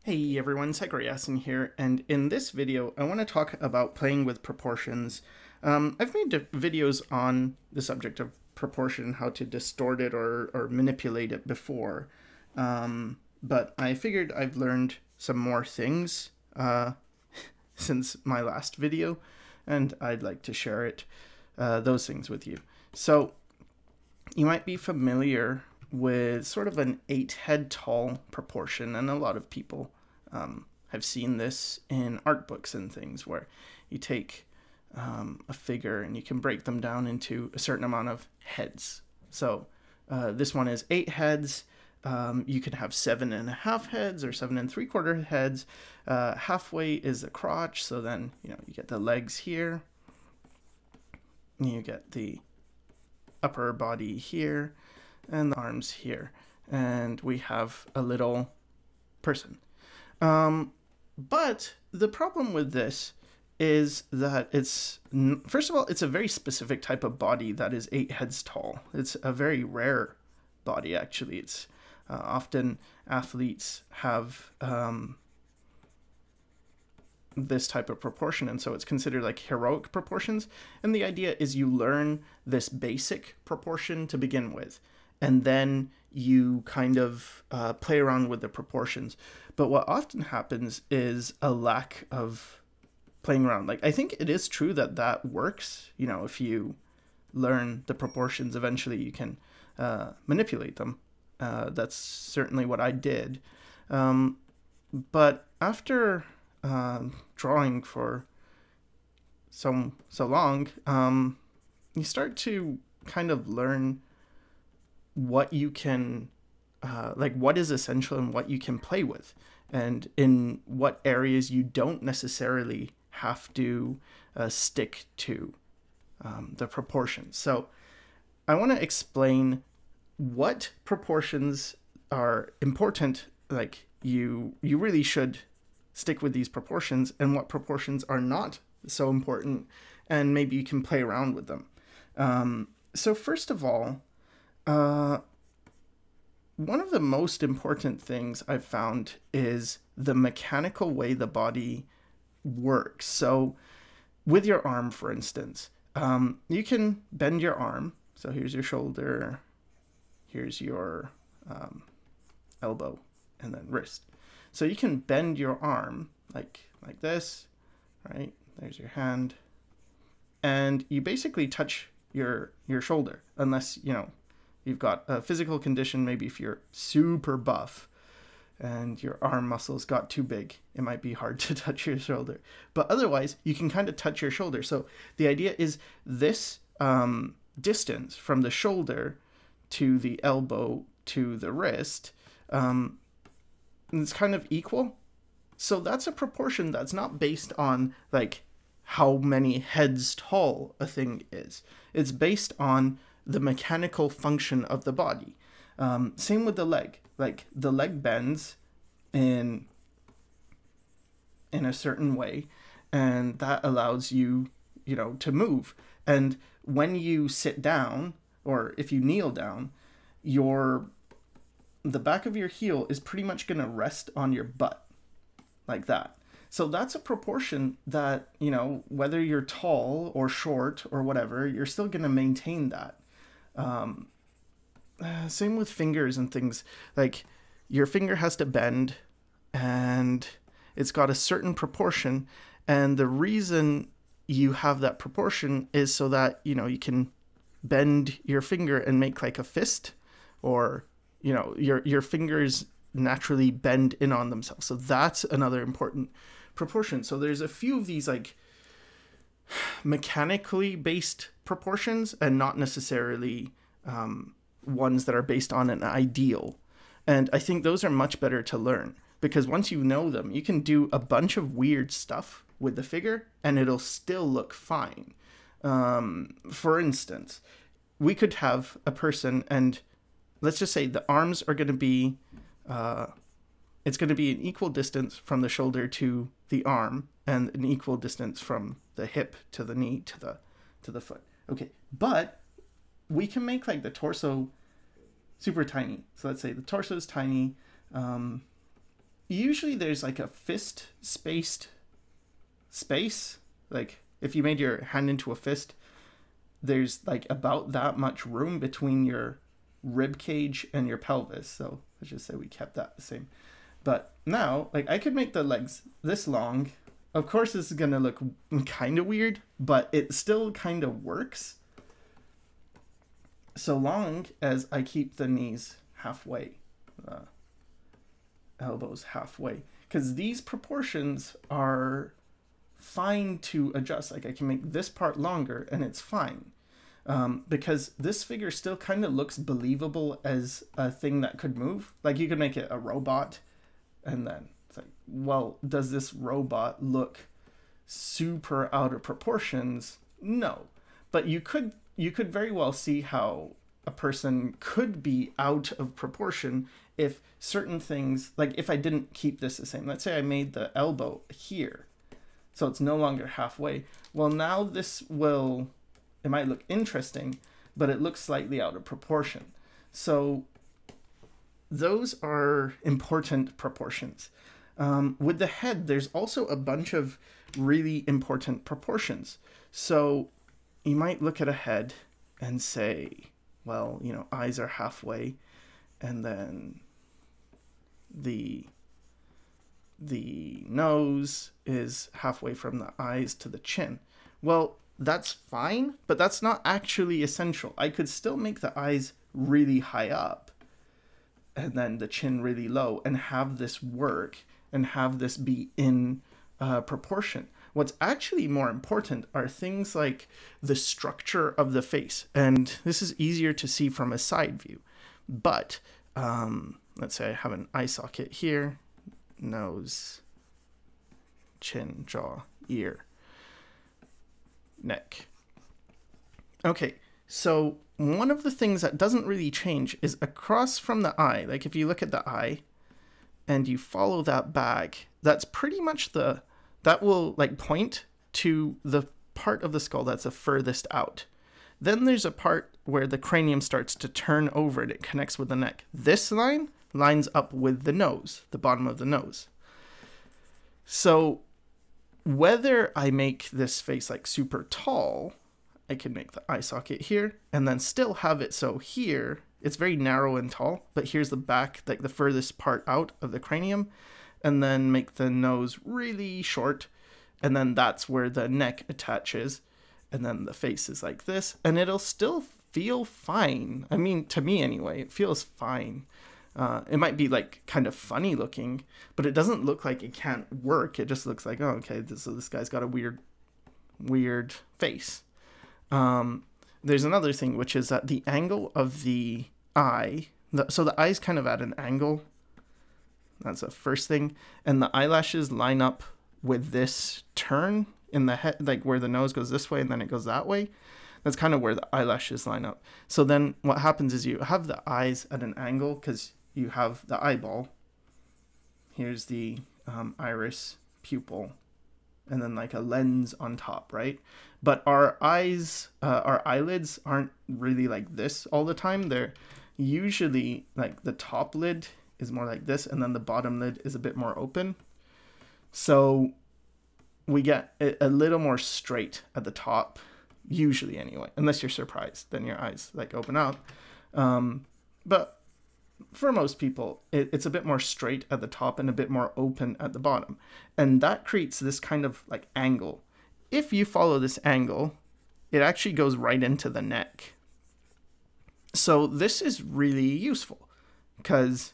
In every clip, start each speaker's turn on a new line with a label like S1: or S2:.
S1: Hey everyone, Yasin here, and in this video I want to talk about playing with proportions. I've made videos on the subject of proportion, how to distort it or manipulate it before, but I figured I've learned some more things since my last video, and I'd like to share those things with you. So you might be familiar with sort of an 8 head tall proportion, and a lot of people have seen this in art books and things where you take a figure and you can break them down into a certain amount of heads. So this one is 8 heads. You can have 7.5 heads or 7 3/4 heads. Halfway is the crotch, so then you get the legs here, you get the upper body here, and the arms here, and we have a little person. But the problem with this is that first of all, it's a very specific type of body that is 8 heads tall. It's a very rare body, actually. It's often athletes have this type of proportion, and so it's considered like heroic proportions. And the idea is you learn this basic proportion to begin with, and then you kind of play around with the proportions. But what often happens is a lack of playing around. Like, I think it is true that that works. If you learn the proportions, eventually you can manipulate them. That's certainly what I did. But after drawing for so long, you start to kind of learn what you can, like what is essential and what you can play with, and in what areas you don't necessarily have to stick to the proportions. So I want to explain what proportions are important, like you really should stick with these proportions, and what proportions are not so important, and maybe you can play around with them. So first of all, one of the most important things I've found is the mechanical way the body works. So with your arm, for instance, you can bend your arm. So here's your shoulder, here's your elbow, and then wrist. So you can bend your arm like this, right? There's your hand, and you basically touch your shoulder, unless you've got a physical condition. Maybe if you're super buff and your arm muscles got too big, it might be hard to touch your shoulder. But otherwise, you can kind of touch your shoulder. So the idea is this distance from the shoulder to the elbow to the wrist, it's kind of equal. So that's a proportion that's not based on like how many heads tall a thing is. It's based on the mechanical function of the body. Same with the leg. Like the leg bends in a certain way, and that allows you, to move. And when you sit down, or if you kneel down, the back of your heel is pretty much going to rest on your butt, like that. So that's a proportion that, whether you're tall or short or whatever, you're still going to maintain that. Same with fingers and things. Like your finger has to bend, and it's got a certain proportion, and the reason you have that proportion is so that you can bend your finger and make like a fist, or your fingers naturally bend in on themselves. So that's another important proportion. So there's a few of these like mechanically based proportions, and not necessarily ones that are based on an ideal. And I think those are much better to learn, because once you know them, you can do a bunch of weird stuff with the figure and it'll still look fine. For instance, we could have a person, and let's just say the arms are going to be it's going to be an equal distance from the shoulder to the arm, and an equal distance from the hip to the knee to the foot. Okay, but we can make like the torso super tiny. So let's say the torso is tiny. usually there's like a fist spaced space. Like if you made your hand into a fist, there's like about that much room between your rib cage and your pelvis. So let's just say we kept that the same. But now, like, I could make the legs this long. Of course, this is gonna look kind of weird, but it still kind of works. So long as I keep the knees halfway, elbows halfway, because these proportions are fine to adjust. Like I can make this part longer and it's fine. Because this figure still kind of looks believable as a thing that could move. Like you could make it a robot, and then it's like, well, does this robot look super out of proportions? No, but you could very well see how a person could be out of proportion if certain things, like if I didn't keep this the same. Let's say I made the elbow here, so it's no longer halfway. Well, now this will, it might look interesting, but it looks slightly out of proportion. So those are important proportions. With the head, there's also a bunch of really important proportions. So you might look at a head and say, well, you know, eyes are halfway, and then the nose is halfway from the eyes to the chin. Well, that's fine, but that's not actually essential. I could still make the eyes really high up and then the chin really low and have this work and have this be in proportion. What's actually more important are things like the structure of the face. And this is easier to see from a side view. But let's say I have an eye socket here, nose, chin, jaw, ear, neck. Okay, so one of the things that doesn't really change is across from the eye. Like if you look at the eye and you follow that back, that's pretty much that will like point to the part of the skull that's the furthest out. Then there's a part where the cranium starts to turn over and it connects with the neck. This line lines up with the nose, the bottom of the nose. So whether I make this face like super tall, I can make the eye socket here and then still have it so here it's very narrow and tall, but here's the back, like the furthest part out of the cranium, and then make the nose really short, and then that's where the neck attaches, and then the face is like this, and it'll still feel fine. I mean, to me anyway, it feels fine. It might be like kind of funny looking, but it doesn't look like it can't work. It just looks like, oh, okay, so this guy's got a weird face. There's another thing, which is that the angle of the eye, so the eye's kind of at an angle. That's the first thing. And the eyelashes line up with this turn in the head, like where the nose goes this way and then it goes that way. That's kind of where the eyelashes line up. So then what happens is you have the eyes at an angle because you have the eyeball. Here's the iris, pupil, and then like a lens on top, right? But our eyes, our eyelids aren't really like this all the time. They're usually like the top lid is more like this, and then the bottom lid is a bit more open. So we get a little more straight at the top, usually anyway, unless you're surprised, then your eyes like open out. But for most people, it's a bit more straight at the top and a bit more open at the bottom. And that creates this kind of like angle. If you follow this angle, it actually goes right into the neck. So this is really useful because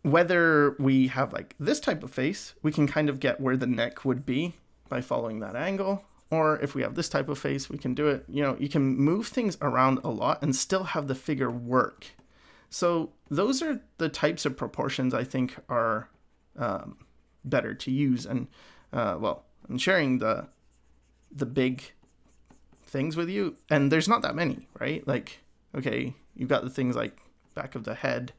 S1: whether we have like this type of face, we can kind of get where the neck would be by following that angle. Or if we have this type of face, we can do it. You know, you can move things around a lot and still have the figure work. So those are the types of proportions I think are better to use. And well, I'm sharing the big things with you, and there's not that many, right? Like, okay, you've got the things like back of the head.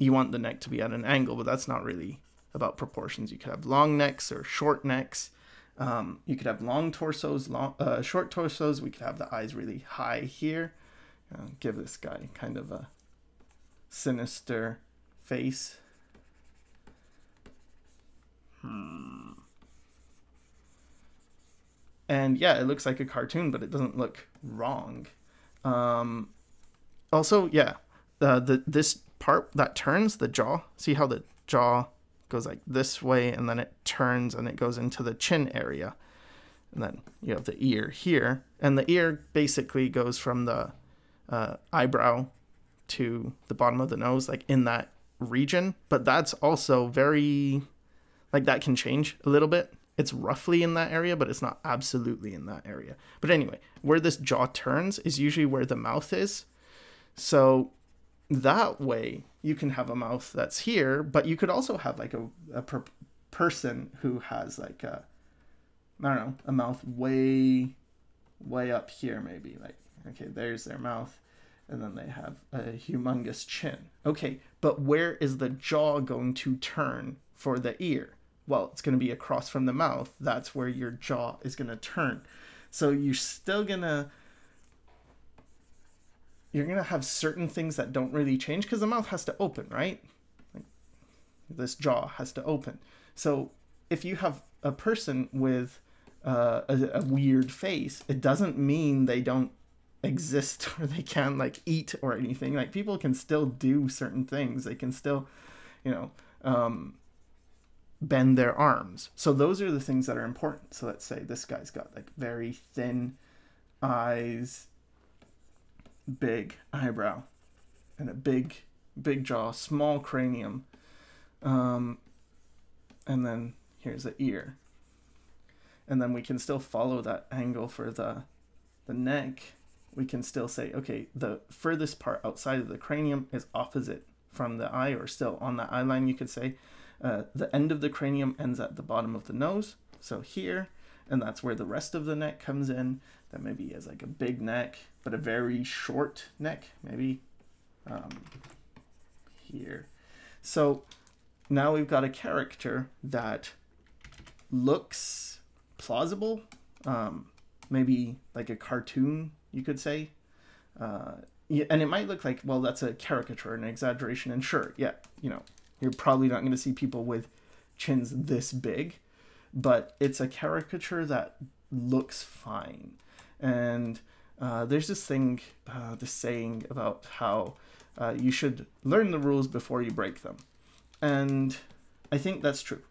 S1: You want the neck to be at an angle, but that's not really about proportions. You could have long necks or short necks. You could have long torsos, short torsos. We could have the eyes really high here. Give this guy kind of a sinister face. And yeah, it looks like a cartoon, but it doesn't look wrong. Also, yeah, this part that turns, the jaw, see how the jaw goes like this way and then it turns and it goes into the chin area. And then you have the ear here. And the ear basically goes from the eyebrow to the bottom of the nose, like in that region. But that's also very, like that can change a little bit. It's roughly in that area, but it's not absolutely in that area. But anyway, where this jaw turns is usually where the mouth is. So that way you can have a mouth that's here, but you could also have like a person who has like a, I don't know, a mouth way up here maybe. Like, okay, there's their mouth. And then they have a humongous chin. Okay, but where is the jaw going to turn for the ear? Well, it's going to be across from the mouth. That's where your jaw is going to turn. So you're still going to, you're going to have certain things that don't really change because the mouth has to open, right? Like this jaw has to open. So if you have a person with a weird face, it doesn't mean they don't exist or they can't like eat or anything. Like people can still do certain things. They can still, you know, bend their arms. So those are the things that are important. So let's say this guy's got like very thin eyes, big eyebrow, and a big jaw, small cranium. And then here's the ear. And then we can still follow that angle for the neck. We can still say, okay, the furthest part outside of the cranium is opposite from the eye, or still on the eye line, you could say. The end of the cranium ends at the bottom of the nose, so here, and that's where the rest of the neck comes in. That maybe has like a big neck, but a very short neck, maybe here. So now we've got a character that looks plausible, maybe like a cartoon, you could say. Yeah, and it might look like, well, that's a caricature, an exaggeration, and sure, yeah, you know, you're probably not going to see people with chins this big, but it's a caricature that looks fine. And there's this thing, this saying about how you should learn the rules before you break them. And I think that's true.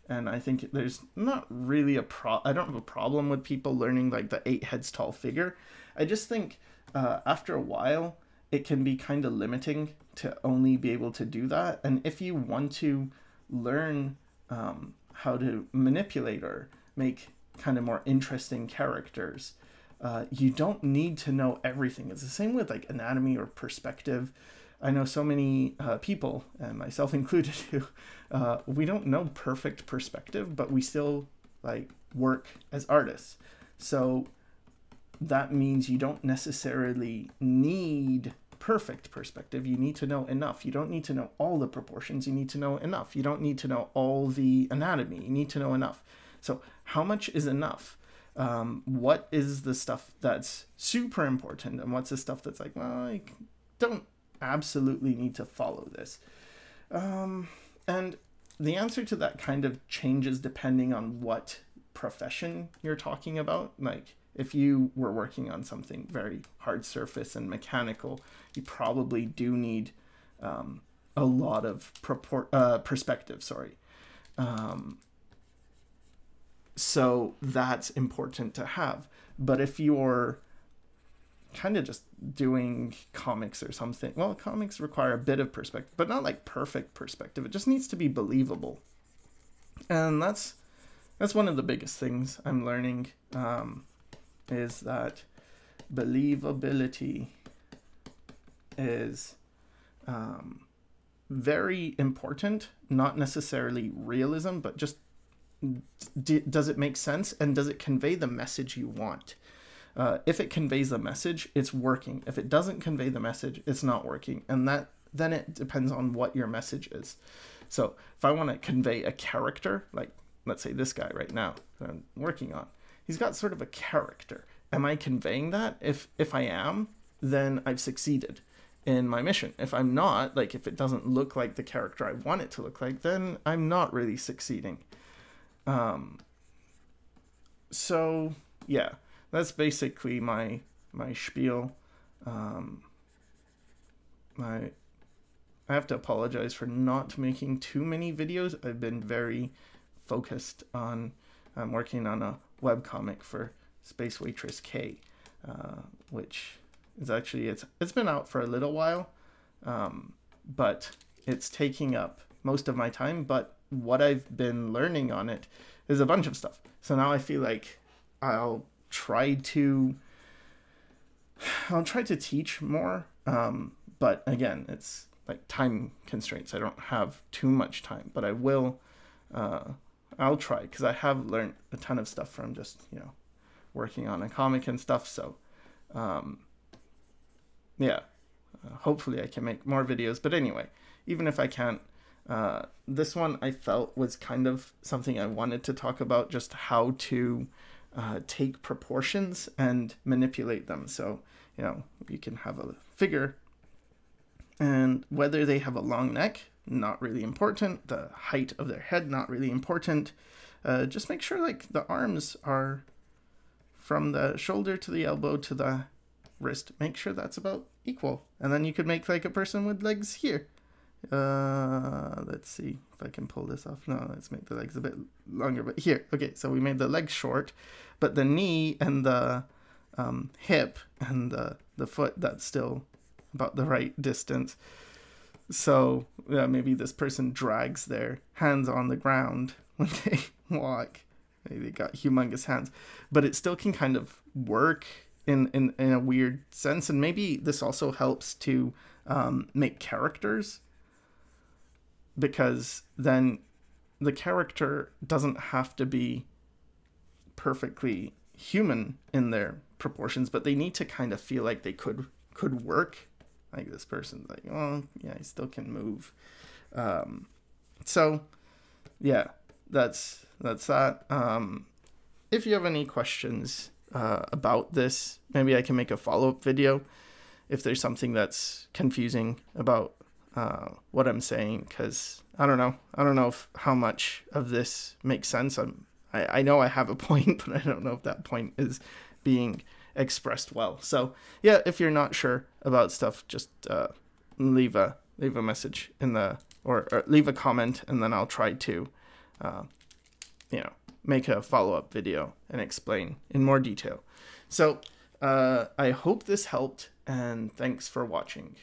S1: And I think there's not really I don't have a problem with people learning like the 8 heads tall figure. I just think after a while, it can be kind of limiting to only be able to do that. And if you want to learn how to manipulate or make kind of more interesting characters, you don't need to know everything. It's the same with like anatomy or perspective. I know so many people, and myself included, who we don't know perfect perspective, but we still like work as artists. So that means you don't necessarily need perfect perspective. You need to know enough. You don't need to know all the proportions. You need to know enough. You don't need to know all the anatomy. You need to know enough. So how much is enough? What is the stuff that's super important, and what's the stuff that's like, well, I don't absolutely need to follow this? And the answer to that kind of changes depending on what profession you're talking about. Like if you were working on something very hard surface and mechanical, you probably do need a lot of perspective, sorry. So that's important to have. But if you're kind of just doing comics or something, well, comics require a bit of perspective, but not like perfect perspective. It just needs to be believable. And that's one of the biggest things I'm learning, is that believability is very important, not necessarily realism, but just does it make sense, and does it convey the message you want? If it conveys the message, it's working. If it doesn't convey the message, it's not working. And then it depends on what your message is. So if I want to convey a character, like let's say this guy right now that I'm working on, he's got sort of a character. Am I conveying that? If I am, then I've succeeded. in my mission. If I'm not, like if it doesn't look like the character I want it to look like, then I'm not really succeeding. So yeah, that's basically my spiel. I have to apologize for not making too many videos. I've been very focused on working on a webcomic for Space Waitress K, which is actually, it's been out for a little while, but it's taking up most of my time. But what I've been learning on it is a bunch of stuff. So now I feel like I'll try to teach more, but again, it's like time constraints. I don't have too much time, but I will. I'll try, because I have learned a ton of stuff from just, you know, working on a comic and stuff. So yeah, hopefully I can make more videos. But anyway, even if I can't, this one I felt was kind of something I wanted to talk about, just how to take proportions and manipulate them. So, you know, you can have a figure, and whether they have a long neck, not really important. The height of their head, not really important. Just make sure like the arms are from the shoulder to the elbow to the wrist. Make sure that's about equal. And then you could make like a person with legs here. Let's see if I can pull this off. No, let's make the legs a bit longer, but here. Okay, so we made the legs short, but the knee and the hip and the foot, that's still about the right distance. So maybe this person drags their hands on the ground when they walk. Maybe they got humongous hands, but it still can kind of work in a weird sense. And maybe this also helps to make characters, because then the character doesn't have to be perfectly human in their proportions, but they need to kind of feel like they could work. Like this person, like, oh yeah, he still can move. So yeah, that's that. If you have any questions about this, maybe I can make a follow-up video if there's something that's confusing about what I'm saying, because I don't know how much of this makes sense. I know I have a point, but I don't know if that point is being expressed well. So yeah, if you're not sure about stuff, just leave a message in the or leave a comment, and then I'll try to you know, make a follow-up video and explain in more detail. So I hope this helped, and thanks for watching.